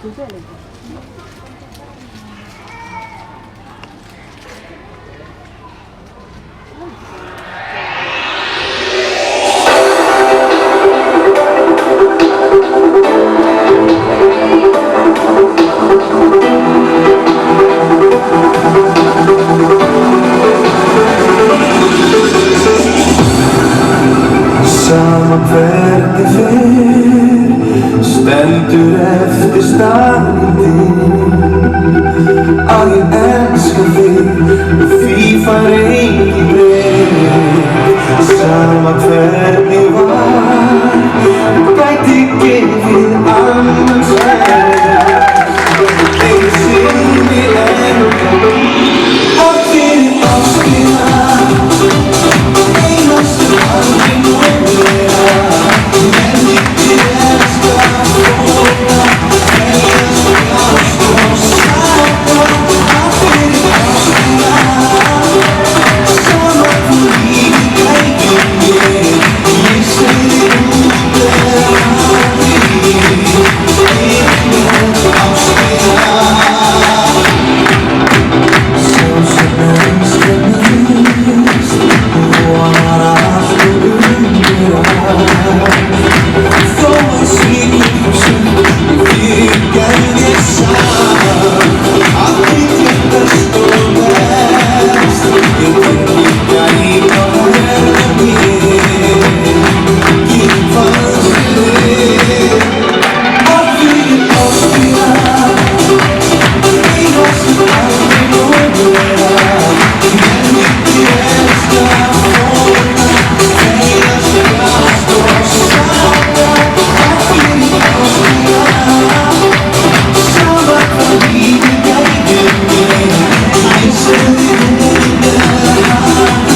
Güzel oldu. Sama hvert ég fer, stendur eftir staðreyndin að ég elska þig og því fær engin breytt. Sama hvernig var, gæti gefið annars þegar sinni og fyrir ástina einastu aldrei núna. En ég elska fólk að veljast ást og sátt að fyrir ástina. Sama hvað lífið gæti mér, ég segi út eða aldrei ástina. Sá sem elskar mest vonar alltaf þó að svíkjum sem ég gerði saman aldrei til best og mest. Ég finn líka í hvað verða mér, ég fannst þig að fyrir ástina einastu aldrei núna. En ég elska fólk að veljast ást og sátt að fyrir ástina. Sama hvað lífið gæti mér, ég segi út eða aldrei